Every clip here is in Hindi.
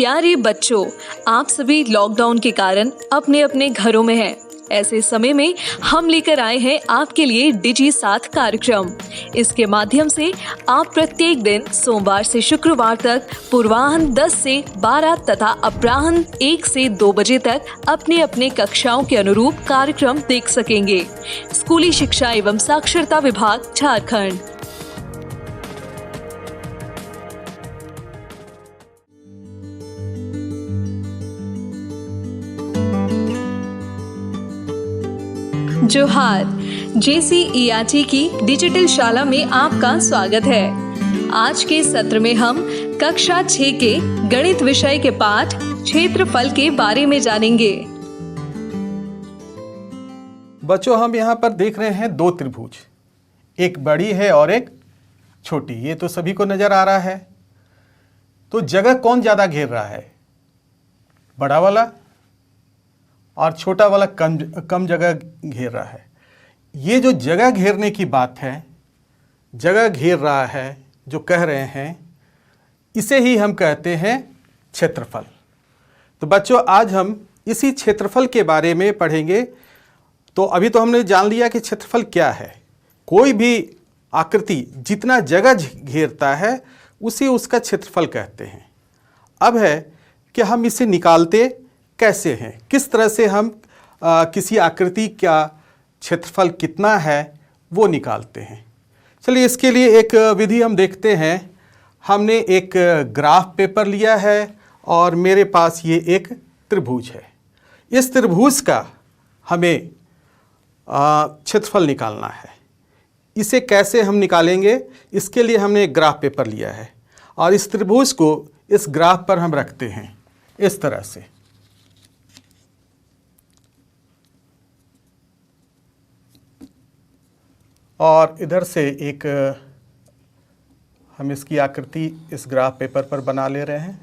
प्यारे बच्चों, आप सभी लॉकडाउन के कारण अपने अपने घरों में हैं। ऐसे समय में हम लेकर आए हैं आपके लिए डिजी साथ कार्यक्रम। इसके माध्यम से आप प्रत्येक दिन सोमवार से शुक्रवार तक पूर्वाह्न 10 से 12 तथा अपराह्न 1 से 2 बजे तक अपने अपने कक्षाओं के अनुरूप कार्यक्रम देख सकेंगे। स्कूली शिक्षा एवं साक्षरता विभाग, झारखंड। जोहार, JCERT की डिजिटल शाला में आपका स्वागत है। आज के सत्र में हम कक्षा 6 के गणित विषय के पाठ क्षेत्रफल के बारे में जानेंगे। बच्चों, हम यहाँ पर देख रहे हैं दो त्रिभुज, एक बड़ी है और एक छोटी। ये तो सभी को नजर आ रहा है। तो जगह कौन ज्यादा घेर रहा है, बड़ा वाला और छोटा वाला कम जगह घेर रहा है। ये जो जगह घेरने की बात है, जगह घेर रहा है जो कह रहे हैं, इसे ही हम कहते हैं क्षेत्रफल। तो बच्चों, आज हम इसी क्षेत्रफल के बारे में पढ़ेंगे। तो अभी तो हमने जान लिया कि क्षेत्रफल क्या है। कोई भी आकृति जितना जगह घेरता है उसे उसका क्षेत्रफल कहते हैं। अब है कि हम इसे निकालते कैसे हैं, किस तरह से हम किसी आकृति का क्षेत्रफल कितना है वो निकालते हैं। चलिए, इसके लिए एक विधि हम देखते हैं। हमने एक ग्राफ पेपर लिया है और मेरे पास ये एक त्रिभुज है। इस त्रिभुज का हमें क्षेत्रफल निकालना है। इसे कैसे हम निकालेंगे, इसके लिए हमने एक ग्राफ पेपर लिया है और इस त्रिभुज को इस ग्राफ पर हम रखते हैं इस तरह से। और इधर से एक हम इसकी आकृति इस ग्राफ पेपर पर बना ले रहे हैं।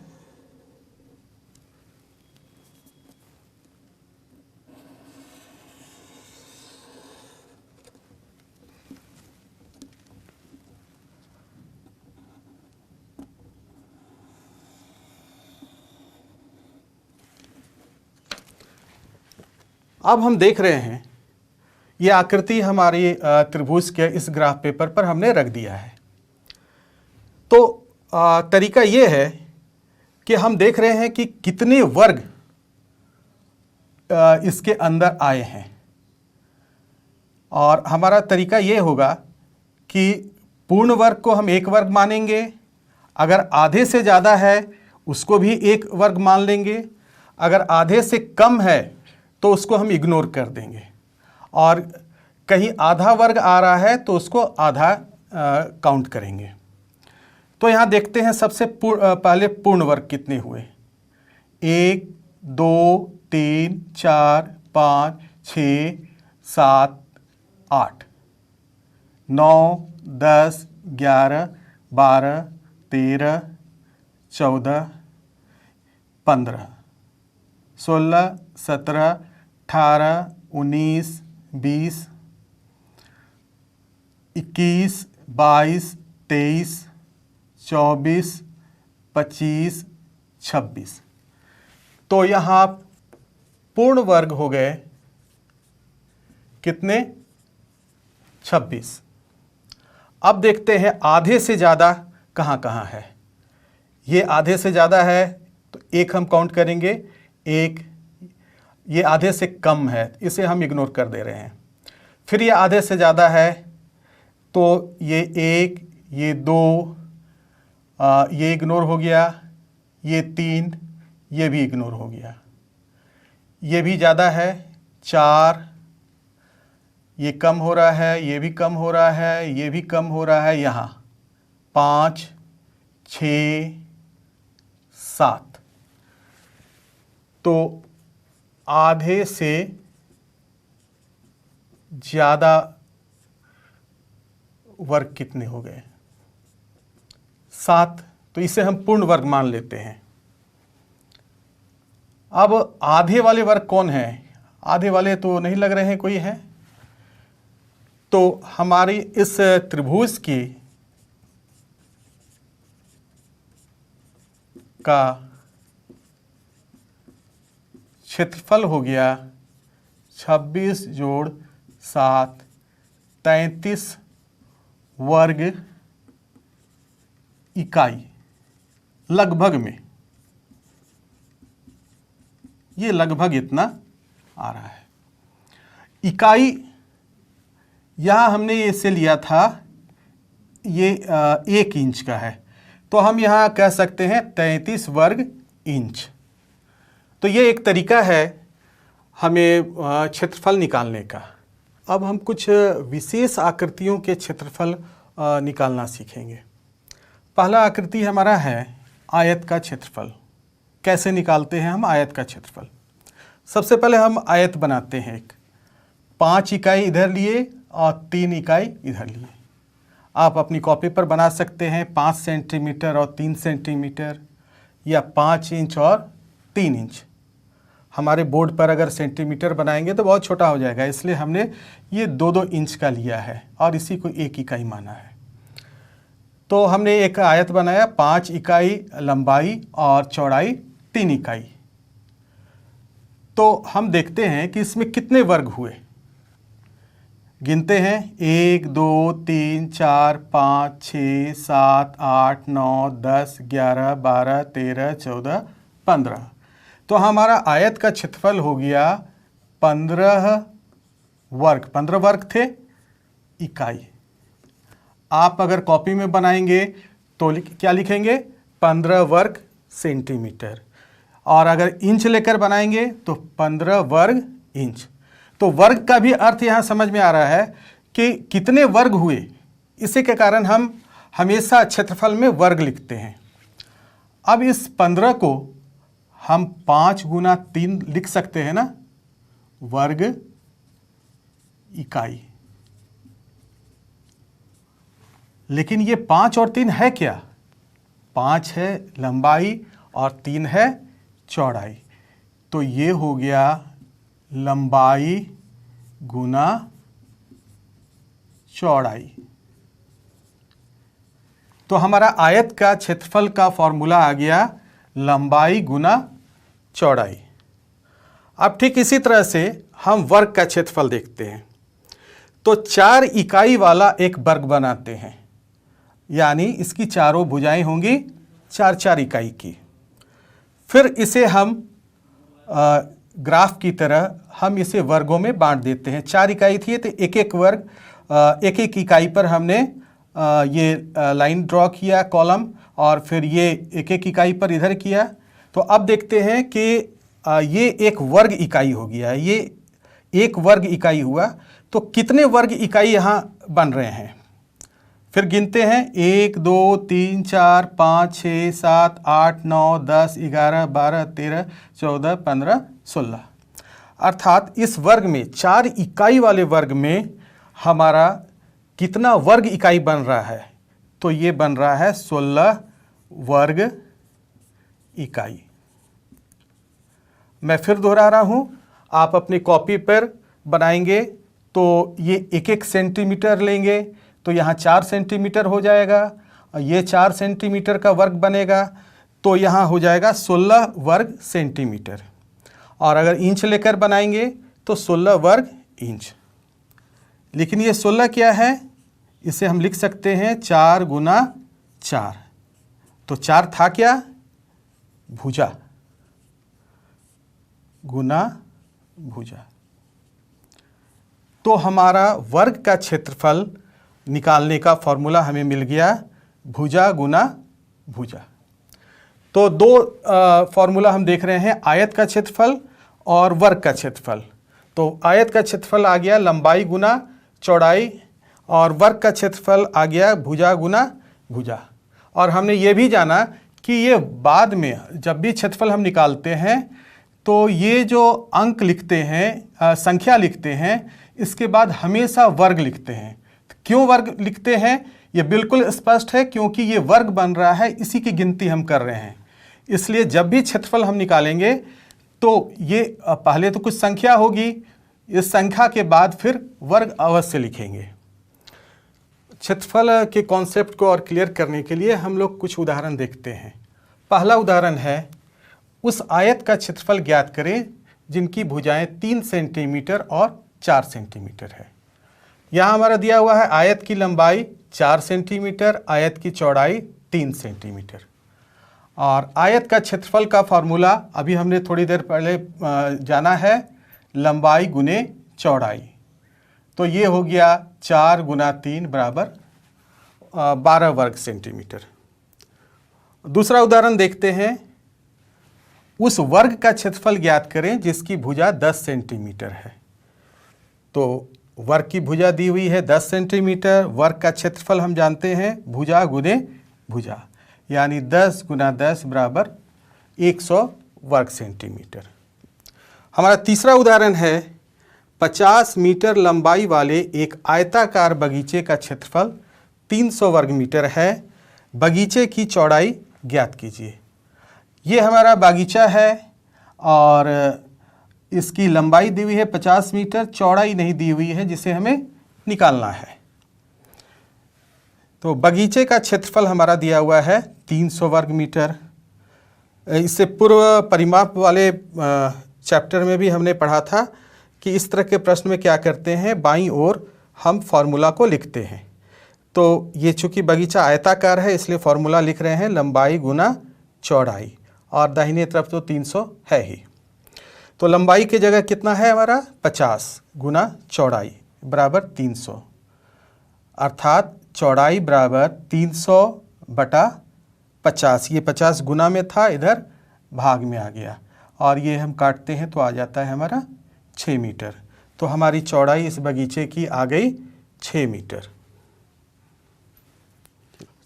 अब हम देख रहे हैं ये आकृति हमारी त्रिभुज के इस ग्राफ पेपर पर हमने रख दिया है। तो तरीका ये है कि हम देख रहे हैं कि कितने वर्ग इसके अंदर आए हैं। और हमारा तरीका ये होगा कि पूर्ण वर्ग को हम एक वर्ग मानेंगे, अगर आधे से ज़्यादा है उसको भी एक वर्ग मान लेंगे, अगर आधे से कम है तो उसको हम इग्नोर कर देंगे, और कहीं आधा वर्ग आ रहा है तो उसको आधा काउंट करेंगे। तो यहाँ देखते हैं सबसे पहले पूर्ण वर्ग कितने हुए। 1, 2, 3, 4, 5, 6, 7, 8, 9, 10, 11, 12, 13, 14, 15, 16, 17, 18, 19, 20, 21, 22, 23, 24, 25, 26। तो यहाँ पूर्ण वर्ग हो गए कितने, 26। अब देखते हैं आधे से ज़्यादा कहाँ कहाँ है। ये आधे से ज़्यादा है तो एक हम काउंट करेंगे, एक। ये आधे से कम है, इसे हम इग्नोर कर दे रहे हैं। फिर ये आधे से ज़्यादा है तो ये 1, ये 2, ये इग्नोर हो गया, ये 3, ये भी इग्नोर हो गया। ये भी ज़्यादा है, 4, ये कम हो रहा है, ये भी कम हो रहा है, ये भी कम हो रहा है। यहाँ 5, 6, 7। तो आधे से ज़्यादा वर्ग कितने हो गए, 7। तो इसे हम पूर्ण वर्ग मान लेते हैं। अब आधे वाले वर्ग कौन है, आधे वाले तो नहीं लग रहे हैं कोई है। तो हमारी इस त्रिभुज की का क्षेत्रफल हो गया 26 जोड़ 7 33 वर्ग इकाई लगभग में, ये लगभग इतना आ रहा है। इकाई यहाँ हमने ये इसे लिया था, ये 1 इंच का है, तो हम यहाँ कह सकते हैं 33 वर्ग इंच। तो ये एक तरीका है हमें क्षेत्रफल निकालने का। अब हम कुछ विशेष आकृतियों के क्षेत्रफल निकालना सीखेंगे। पहला आकृति हमारा है आयत का क्षेत्रफल। कैसे निकालते हैं हम आयत का क्षेत्रफल? सबसे पहले हम आयत बनाते हैं। एक 5 इकाई इधर लिए और 3 इकाई इधर लिए। आप अपनी कॉपी पर बना सकते हैं 5 सेंटीमीटर और 3 सेंटीमीटर, या 5 इंच और 3 इंच। हमारे बोर्ड पर अगर सेंटीमीटर बनाएंगे तो बहुत छोटा हो जाएगा, इसलिए हमने ये 2-2 इंच का लिया है और इसी को 1 इकाई माना है। तो हमने एक आयत बनाया, 5 इकाई लंबाई और चौड़ाई 3 इकाई। तो हम देखते हैं कि इसमें कितने वर्ग हुए। गिनते हैं 1 2 3 4 5 6 7 8 9 10 11 12 13 14 15। तो हमारा आयत का क्षेत्रफल हो गया 15 वर्ग। 15 वर्ग थे इकाई। आप अगर कॉपी में बनाएंगे तो क्या लिखेंगे? 15 वर्ग सेंटीमीटर। और अगर इंच लेकर बनाएंगे तो 15 वर्ग इंच। तो वर्ग का भी अर्थ यहाँ समझ में आ रहा है कि कितने वर्ग हुए। इसी के कारण हम हमेशा क्षेत्रफल में वर्ग लिखते हैं। अब इस 15 को हम 5 गुना 3 लिख सकते हैं ना, वर्ग इकाई। लेकिन ये 5 और 3 है क्या? 5 है लंबाई और 3 है चौड़ाई। तो ये हो गया लंबाई गुना चौड़ाई। तो हमारा आयत का क्षेत्रफल का फॉर्मूला आ गया लंबाई गुना चौड़ाई। अब ठीक इसी तरह से हम वर्ग का क्षेत्रफल देखते हैं। तो 4 इकाई वाला एक वर्ग बनाते हैं, यानी इसकी चारों भुजाएं होंगी 4-4 इकाई की। फिर इसे हम ग्राफ की तरह हम इसे वर्गों में बांट देते हैं। 4 इकाई थी तो एक-एक वर्ग, एक-एक इकाई पर हमने ये लाइन ड्रॉ किया, कॉलम, और फिर ये एक-एक इकाई पर इधर किया। तो अब देखते हैं कि ये एक वर्ग इकाई हो गया, ये एक वर्ग इकाई हुआ। तो कितने वर्ग इकाई यहाँ बन रहे हैं? फिर गिनते हैं 1 2 3 4 5 6 7 8 9 10 11 12 13 14 15 16। अर्थात इस वर्ग में 4 इकाई वाले वर्ग में हमारा कितना वर्ग इकाई बन रहा है? तो ये बन रहा है 16 वर्ग इकाई। मैं फिर दोहरा रहा हूँ, आप अपनी कॉपी पर बनाएंगे तो ये 1-1 सेंटीमीटर लेंगे तो यहाँ 4 सेंटीमीटर हो जाएगा, और ये 4 सेंटीमीटर का वर्ग बनेगा तो यहाँ हो जाएगा 16 वर्ग सेंटीमीटर। और अगर इंच लेकर बनाएंगे तो 16 वर्ग इंच। लेकिन ये 16 क्या है? इसे हम लिख सकते हैं 4 गुना 4। तो 4 था क्या? भुजा, गुना भुजा। तो हमारा वर्ग का क्षेत्रफल निकालने का फॉर्मूला हमें मिल गया भुजा गुना भुजा। तो 2 फॉर्मूला हम देख रहे हैं, आयत का क्षेत्रफल और वर्ग का क्षेत्रफल। तो आयत का क्षेत्रफल आ गया लंबाई गुना चौड़ाई, और वर्ग का क्षेत्रफल आ गया भुजा गुना भुजा। और हमने ये भी जाना कि ये बाद में जब भी क्षेत्रफल हम निकालते हैं तो ये जो अंक लिखते हैं, संख्या लिखते हैं, इसके बाद हमेशा वर्ग लिखते हैं। क्यों वर्ग लिखते हैं? ये बिल्कुल स्पष्ट है, क्योंकि ये वर्ग बन रहा है, इसी की गिनती हम कर रहे हैं। इसलिए जब भी क्षेत्रफल हम निकालेंगे तो ये पहले तो कुछ संख्या होगी, इस संख्या के बाद फिर वर्ग अवश्य लिखेंगे। क्षेत्रफल के कॉन्सेप्ट को और क्लियर करने के लिए हम लोग कुछ उदाहरण देखते हैं। पहला उदाहरण है, उस आयत का क्षेत्रफल ज्ञात करें जिनकी भुजाएं 3 सेंटीमीटर और 4 सेंटीमीटर है। यहाँ हमारा दिया हुआ है आयत की लंबाई 4 सेंटीमीटर, आयत की चौड़ाई 3 सेंटीमीटर। और आयत का क्षेत्रफल का फॉर्मूला अभी हमने थोड़ी देर पहले जाना है, लंबाई गुने चौड़ाई। तो ये हो गया 4 गुना 3 बराबर 12 वर्ग सेंटीमीटर। दूसरा उदाहरण देखते हैं। उस वर्ग का क्षेत्रफल ज्ञात करें जिसकी भुजा 10 सेंटीमीटर है। तो वर्ग की भुजा दी हुई है 10 सेंटीमीटर, वर्ग का क्षेत्रफल हम जानते हैं भुजा गुने भुजा, यानी 10 गुना 10 बराबर 100 वर्ग सेंटीमीटर। हमारा तीसरा उदाहरण है 50 मीटर लंबाई वाले एक आयताकार बगीचे का क्षेत्रफल 300 वर्ग मीटर है। बगीचे की चौड़ाई ज्ञात कीजिए। ये हमारा बागीचा है और इसकी लंबाई दी हुई है 50 मीटर, चौड़ाई नहीं दी हुई है, जिसे हमें निकालना है। तो बगीचे का क्षेत्रफल हमारा दिया हुआ है 300 वर्ग मीटर। इससे पूर्व परिमाप वाले चैप्टर में भी हमने पढ़ा था कि इस तरह के प्रश्न में क्या करते हैं, बाईं ओर हम फॉर्मूला को लिखते हैं। तो ये चूंकि बगीचा आयताकार है इसलिए फॉर्मूला लिख रहे हैं लंबाई गुना चौड़ाई, और दाहिने तरफ तो 300 है ही। तो लंबाई की जगह कितना है हमारा 50 गुना चौड़ाई बराबर 300, अर्थात चौड़ाई बराबर 300 बटा 50। ये 50 गुना में था, इधर भाग में आ गया, और ये हम काटते हैं तो आ जाता है हमारा 6 मीटर। तो हमारी चौड़ाई इस बगीचे की आ गई 6 मीटर।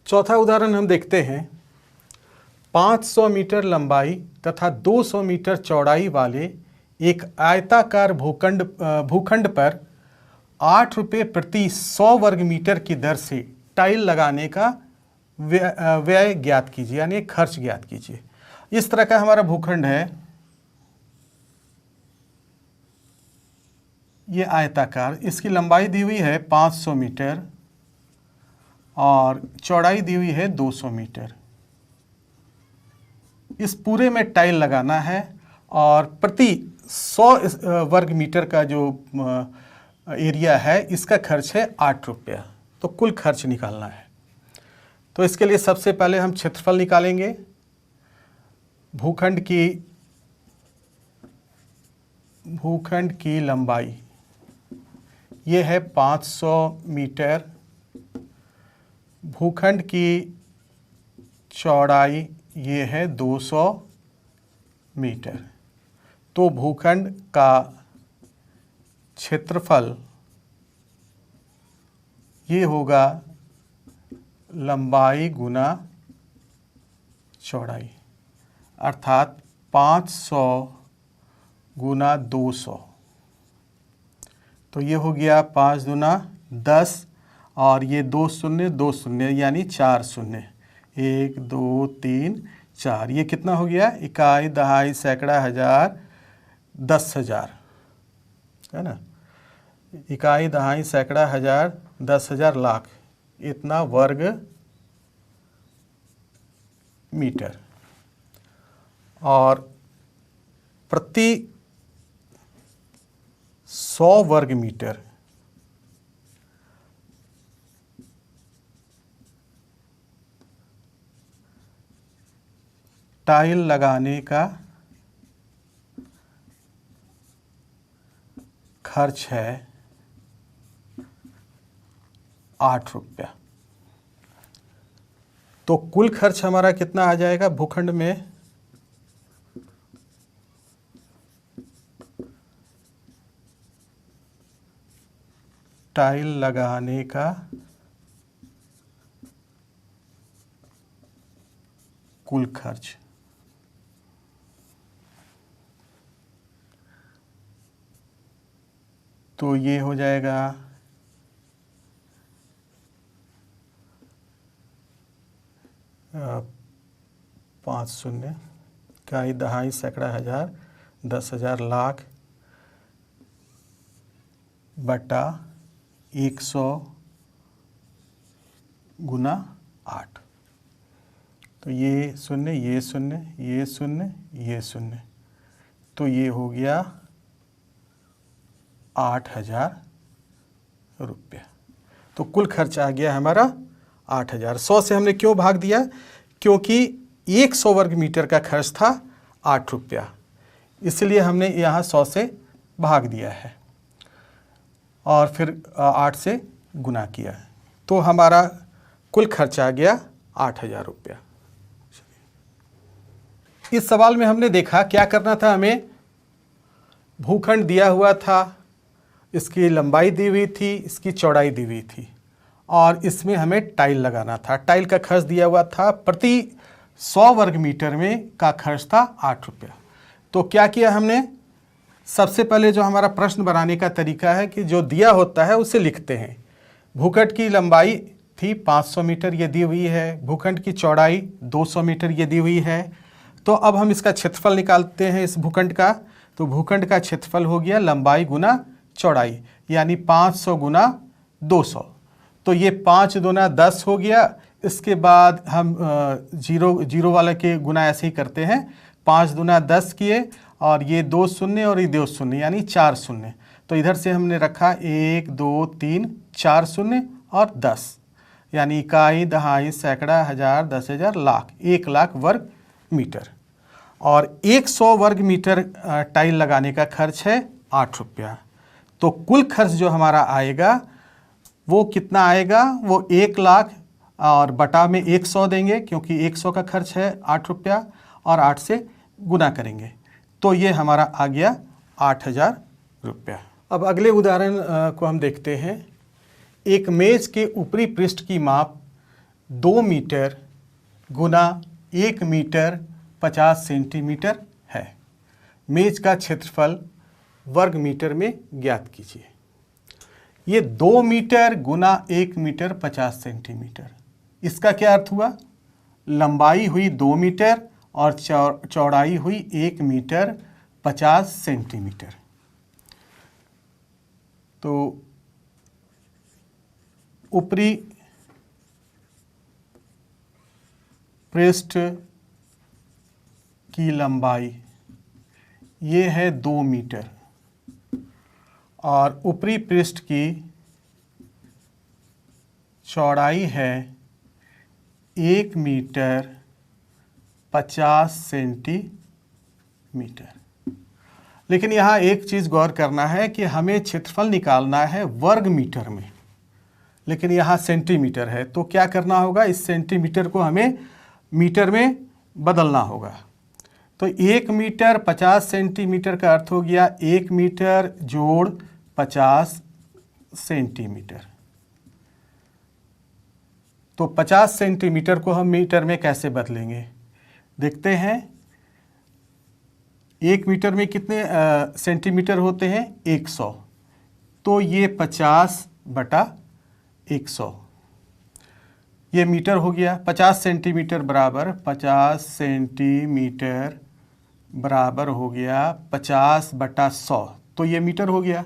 चौथा उदाहरण हम देखते हैं। 500 मीटर लंबाई तथा 200 मीटर चौड़ाई वाले एक आयताकार भूखंड पर 8 रुपये प्रति 100 वर्ग मीटर की दर से टाइल लगाने का व्यय ज्ञात कीजिए, यानी खर्च ज्ञात कीजिए। इस तरह का हमारा भूखंड है, ये आयताकार, इसकी लंबाई दी हुई है 500 मीटर और चौड़ाई दी हुई है 200 मीटर। इस पूरे में टाइल लगाना है और प्रति 100 वर्ग मीटर का जो एरिया है इसका खर्च है 8 रुपया। तो कुल खर्च निकालना है। तो इसके लिए सबसे पहले हम क्षेत्रफल निकालेंगे। भूखंड की लंबाई ये है 500 मीटर, भूखंड की चौड़ाई ये है 200 मीटर। तो भूखंड का क्षेत्रफल ये होगा लंबाई गुना चौड़ाई, अर्थात 500 गुना 200। तो ये हो गया 5 दुना 10 और ये 2 शून्य 2 शून्य यानी 4 शून्य, 1 2 3 4। ये कितना हो गया? इकाई, दहाई, सैकड़ा, हजार, 10,000 है ना। इकाई, दहाई, सैकड़ा, हजार, 10,000, लाख, इतना वर्ग मीटर। और प्रति 100 वर्ग मीटर टाइल लगाने का खर्च है 8 रुपया। तो कुल खर्च हमारा कितना आ जाएगा भूखंड में? टाइल लगाने का कुल खर्च तो ये हो जाएगा 5 शून्य, इकाई, दहाई, सैकड़ा, हजार, 10,000, लाख बटा 100 गुना 8। तो ये शून्य, ये शून्य, ये शून्य, ये शून्य, तो ये हो गया 8,000 रुपया। तो कुल खर्च आ गया हमारा 8,000। 100 से हमने क्यों भाग दिया? क्योंकि 100 वर्ग मीटर का खर्च था 8 रुपया, इसलिए हमने यहाँ 100 से भाग दिया है और फिर 8 से गुना किया, तो हमारा कुल खर्च आ गया 8,000 रुपया। इस सवाल में हमने देखा क्या करना था हमें। भूखंड दिया हुआ था, इसकी लंबाई दी हुई थी, इसकी चौड़ाई दी हुई थी और इसमें हमें टाइल लगाना था। टाइल का खर्च दिया हुआ था, प्रति 100 वर्ग मीटर में का खर्च था 8 रुपया। तो क्या किया हमने, सबसे पहले जो हमारा प्रश्न बनाने का तरीका है कि जो दिया होता है उसे लिखते हैं। भूखंड की लंबाई थी 500 मीटर, ये दी हुई है। भूखंड की चौड़ाई 200 मीटर, ये दी हुई है। तो अब हम इसका क्षेत्रफल निकालते हैं इस भूखंड का। तो भूखंड का क्षेत्रफल हो गया लंबाई गुना चौड़ाई, यानी 500 गुना 200। तो ये 5 दूना 10 हो गया। इसके बाद हम जीरो वाले के गुना ऐसे ही करते हैं। 5 दूना 10 किए और ये 2 शून्य और ये 2 शून्य, यानी 4 शून्य। तो इधर से हमने रखा 1 2 3 4 शून्य और 10, यानी इकाई, दहाई, सैकड़ा, हजार, 10,000, लाख, 1 लाख वर्ग मीटर। और 100 वर्ग मीटर टाइल लगाने का खर्च है 8 रुपया। तो कुल खर्च जो हमारा आएगा वो कितना आएगा, वो 1 लाख और बटा में 100 देंगे, क्योंकि 100 का खर्च है 8 रुपया और 8 से गुना करेंगे। तो ये हमारा आ गया 8,000 रुपया। अब अगले उदाहरण को हम देखते हैं। एक मेज के ऊपरी पृष्ठ की माप 2 मीटर गुना 1 मीटर 50 सेंटीमीटर है। मेज का क्षेत्रफल वर्ग मीटर में ज्ञात कीजिए। ये 2 मीटर गुना 1 मीटर 50 सेंटीमीटर, इसका क्या अर्थ हुआ? लंबाई हुई 2 मीटर और चौड़ाई हुई 1 मीटर 50 सेंटीमीटर। तो ऊपरी पृष्ठ की लंबाई ये है 2 मीटर और ऊपरी पृष्ठ की चौड़ाई है 1 मीटर 50 सेंटीमीटर। लेकिन यहाँ एक चीज़ गौर करना है कि हमें क्षेत्रफल निकालना है वर्ग मीटर में, लेकिन यहाँ सेंटीमीटर है। तो क्या करना होगा, इस सेंटीमीटर को हमें मीटर में बदलना होगा। तो 1 मीटर 50 सेंटीमीटर का अर्थ हो गया 1 मीटर जोड़ 50 सेंटीमीटर। तो 50 सेंटीमीटर को हम मीटर में कैसे बदलेंगे, देखते हैं। 1 मीटर में कितने सेंटीमीटर होते हैं? 100। तो ये 50 बटा 100, ये मीटर हो गया। 50 सेंटीमीटर बराबर 50 सेंटीमीटर बराबर हो गया 50 बटा 100, तो ये मीटर हो गया।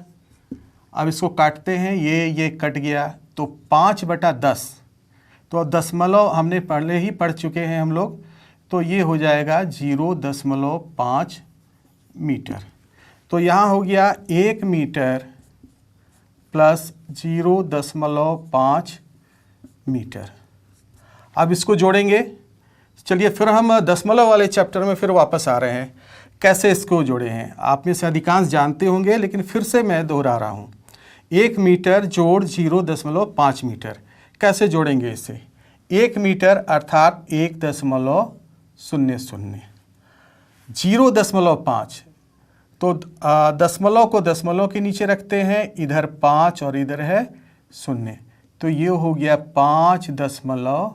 अब इसको काटते हैं, ये कट गया, तो 5 बटा 10, तो दशमलव हमने पहले ही पढ़ चुके हैं हम लोग, तो ये हो जाएगा 0.5 मीटर। तो यहाँ हो गया 1 मीटर प्लस 0.5 मीटर। अब इसको जोड़ेंगे। चलिए फिर हम दशमलव वाले चैप्टर में फिर वापस आ रहे हैं, कैसे इसको जोड़े हैं। आप में से अधिकांश जानते होंगे, लेकिन फिर से मैं दोहरा रहा हूँ। 1 मीटर जोड़ 0.5 मीटर, कैसे जोड़ेंगे इसे? 1 मीटर अर्थात 1.00, 0.5, तो दशमलव को दशमलव के नीचे रखते हैं, इधर 5 और इधर है 0, तो ये हो गया 5 दशमलव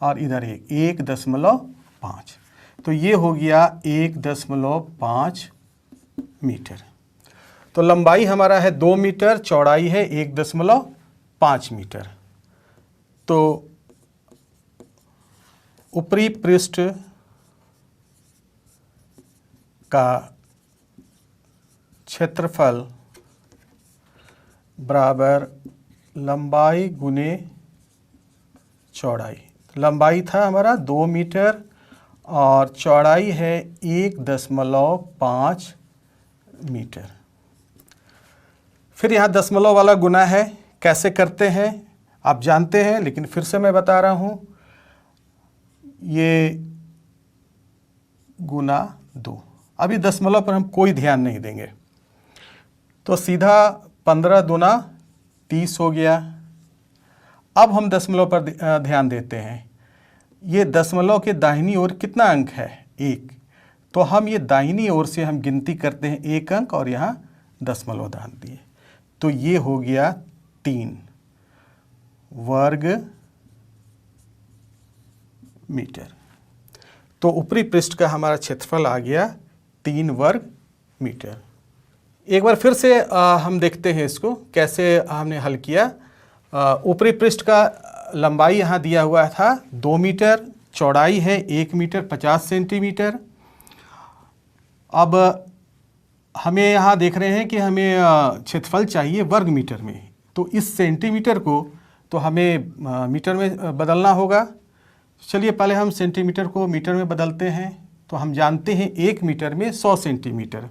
और इधर 1.5, तो ये हो गया 1.5 मीटर। तो लंबाई हमारा है 2 मीटर, चौड़ाई है 1.5 मीटर। तो ऊपरी पृष्ठ का क्षेत्रफल बराबर लंबाई गुने चौड़ाई। लंबाई था हमारा 2 मीटर और चौड़ाई है 1.5 मीटर। फिर यहाँ दशमलव वाला गुना है, कैसे करते हैं आप जानते हैं, लेकिन फिर से मैं बता रहा हूँ, ये गुना 2। अभी दशमलव पर हम कोई ध्यान नहीं देंगे, तो सीधा 15 दूना 30 हो गया। अब हम दशमलव पर ध्यान देते हैं। ये दशमलव के दाहिनी ओर कितना अंक है? 1। तो हम ये दाहिनी ओर से हम गिनती करते हैं 1 अंक और यहाँ दशमलव डाल दिए, तो ये हो गया 3 वर्ग मीटर। तो ऊपरी पृष्ठ का हमारा क्षेत्रफल आ गया 3 वर्ग मीटर। एक बार फिर से हम देखते हैं इसको कैसे हमने हल किया। ऊपरी पृष्ठ का लंबाई यहाँ दिया हुआ था 2 मीटर, चौड़ाई है 1 मीटर 50 सेंटीमीटर। अब हमें यहाँ देख रहे हैं कि हमें क्षेत्रफल चाहिए वर्ग मीटर में, तो इस सेंटीमीटर को तो हमें मीटर में बदलना होगा। चलिए पहले हम सेंटीमीटर को मीटर में बदलते हैं। तो हम जानते हैं 1 मीटर में 100 सेंटीमीटर,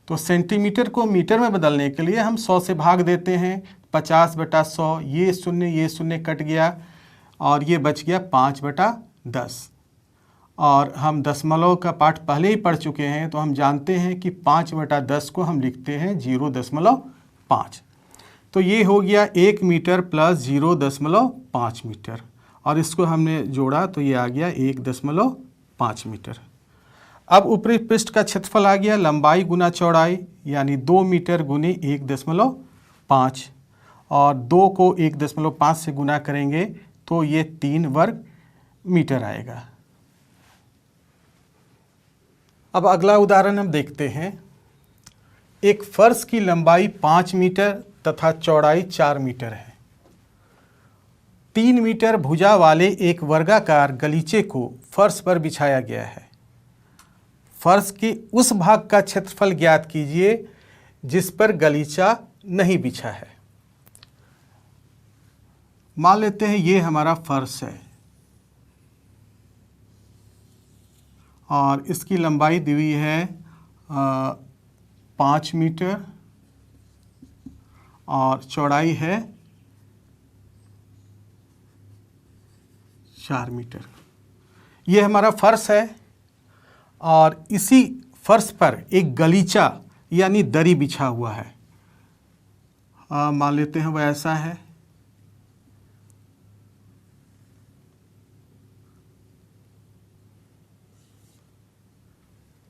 तो सेंटीमीटर को मीटर में बदलने के लिए हम 100 से भाग देते हैं। 50/100, ये शून्य कट गया और ये बच गया 5/10। और हम दशमलव का पाठ पहले ही पढ़ चुके हैं, तो हम जानते हैं कि 5/10 को हम लिखते हैं 0.5। तो ये हो गया 1 मीटर प्लस 0.5 मीटर, और इसको हमने जोड़ा तो ये आ गया 1.5 मीटर। अब ऊपरी पृष्ठ का क्षेत्रफल आ गया लंबाई गुना चौड़ाई, यानी 2 मीटर गुने 1.5, और 2 को 1.5 से गुना करेंगे तो ये 3 वर्ग मीटर आएगा। अब अगला उदाहरण हम देखते हैं। एक फर्श की लंबाई 5 मीटर तथा चौड़ाई 4 मीटर है। 3 मीटर भुजा वाले एक वर्गाकार गलीचे को फर्श पर बिछाया गया है। फर्श के उस भाग का क्षेत्रफल ज्ञात कीजिए जिस पर गलीचा नहीं बिछा है। मान लेते हैं ये हमारा फर्श है और इसकी लंबाई दी हुई है 5 मीटर और चौड़ाई है 4 मीटर। ये हमारा फर्श है और इसी फर्श पर एक गलीचा यानी दरी बिछा हुआ है। मान लेते हैं वह ऐसा है।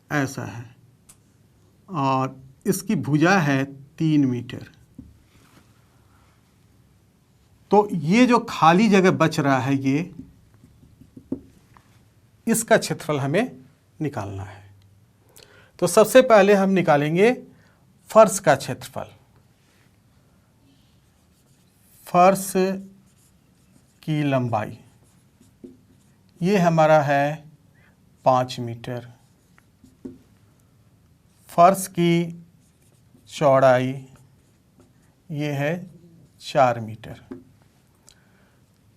ऐसा है और इसकी भुजा है 3 मीटर। तो ये जो खाली जगह बच रहा है, ये इसका क्षेत्रफल हमें निकालना है। तो सबसे पहले हम निकालेंगे फर्श का क्षेत्रफल। फर्श की लंबाई ये हमारा है 5 मीटर। फर्श की चौड़ाई ये है 4 मीटर।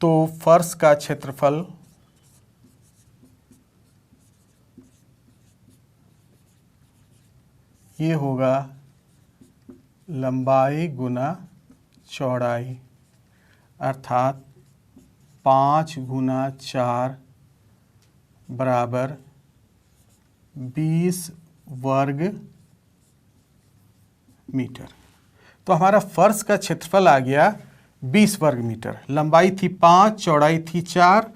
तो फर्श का क्षेत्रफल ये होगा लंबाई गुना चौड़ाई, अर्थात 5 गुना 4 बराबर 20 वर्ग मीटर। तो हमारा फर्श का क्षेत्रफल आ गया 20 वर्ग मीटर। लंबाई थी 5, चौड़ाई थी 4,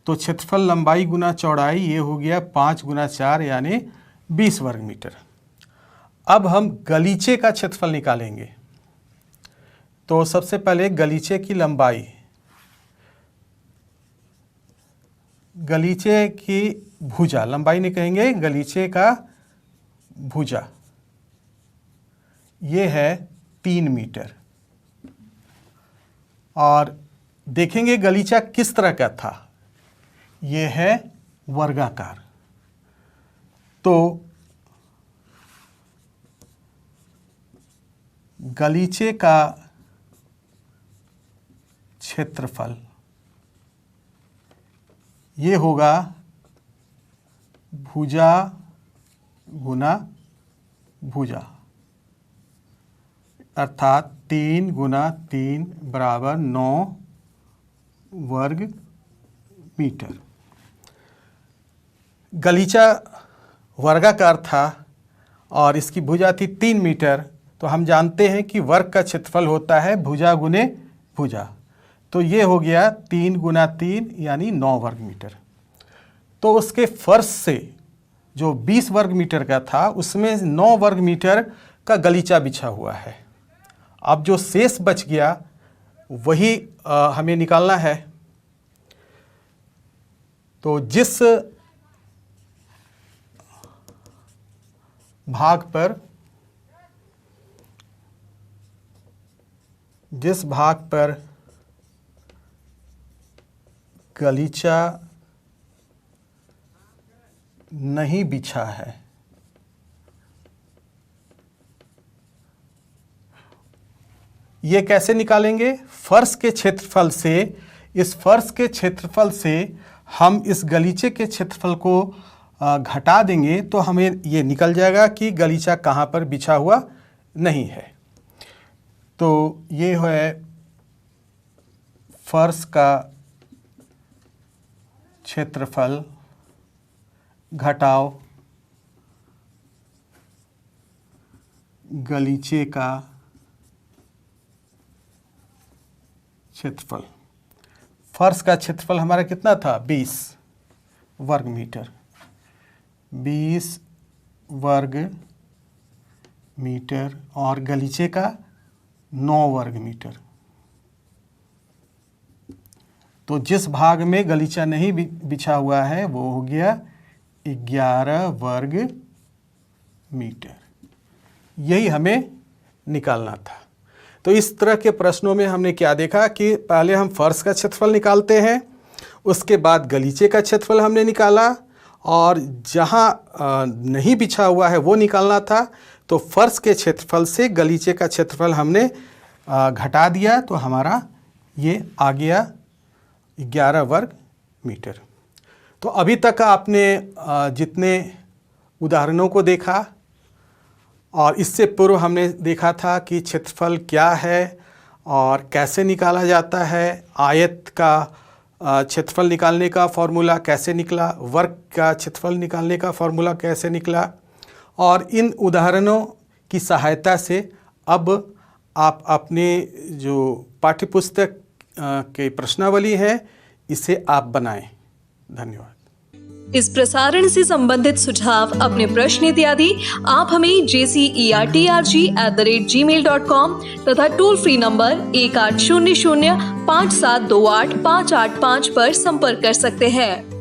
तो क्षेत्रफल लंबाई गुना चौड़ाई ये हो गया 5 गुना 4 यानी 20 वर्ग मीटर। अब हम गलीचे का क्षेत्रफल निकालेंगे। तो सबसे पहले गलीचे की लंबाई, गलीचे की भुजा, लंबाई नहीं कहेंगे, गलीचे का भुजा ये है 3 मीटर। और देखेंगे गलीचा किस तरह का था, ये है वर्गाकार। तो गलीचे का क्षेत्रफल ये होगा भुजा गुना भुजा। अर्थात 3 गुना 3 बराबर 9 वर्ग मीटर। गलीचा वर्गाकार था और इसकी भुजा थी 3 मीटर, तो हम जानते हैं कि वर्ग का क्षेत्रफल होता है भुजा गुने भुजा। तो ये हो गया 3 गुना 3 यानी 9 वर्ग मीटर। तो उसके फर्श से जो 20 वर्ग मीटर का था उसमें 9 वर्ग मीटर का गलीचा बिछा हुआ है। अब जो शेष बच गया वही हमें निकालना है। तो जिस भाग पर गलीचा नहीं बिछा है ये कैसे निकालेंगे? फर्श के क्षेत्रफल से, इस फर्श के क्षेत्रफल से हम इस गलीचे के क्षेत्रफल को घटा देंगे तो हमें ये निकल जाएगा कि गलीचा कहाँ पर बिछा हुआ नहीं है। तो ये है फर्श का क्षेत्रफल घटाव गलीचे का क्षेत्रफल। फर्श का क्षेत्रफल हमारा कितना था? 20 वर्ग मीटर। 20 वर्ग मीटर और गलीचे का 9 वर्ग मीटर। तो जिस भाग में गलीचा नहीं बिछा हुआ है वो हो गया 11 वर्ग मीटर। यही हमें निकालना था। तो इस तरह के प्रश्नों में हमने क्या देखा कि पहले हम फर्श का क्षेत्रफल निकालते हैं, उसके बाद गलीचे का क्षेत्रफल हमने निकाला और जहाँ नहीं बिछा हुआ है वो निकालना था। तो फर्श के क्षेत्रफल से गलीचे का क्षेत्रफल हमने घटा दिया तो हमारा ये आ गया 11 वर्ग मीटर। तो अभी तक आपने जितने उदाहरणों को देखा और इससे पूर्व हमने देखा था कि क्षेत्रफल क्या है और कैसे निकाला जाता है, आयत का क्षेत्रफल निकालने का फॉर्मूला कैसे निकला, वर्ग का क्षेत्रफल निकालने का फॉर्मूला कैसे निकला। और इन उदाहरणों की सहायता से अब आप अपने जो पाठ्यपुस्तक के प्रश्नावली है इसे आप बनाएं। धन्यवाद। इस प्रसारण से संबंधित सुझाव, अपने प्रश्न इत्यादि आप हमें jcerg@gmail.com तथा टोल फ्री नंबर 1800 5728 585 पर संपर्क कर सकते हैं।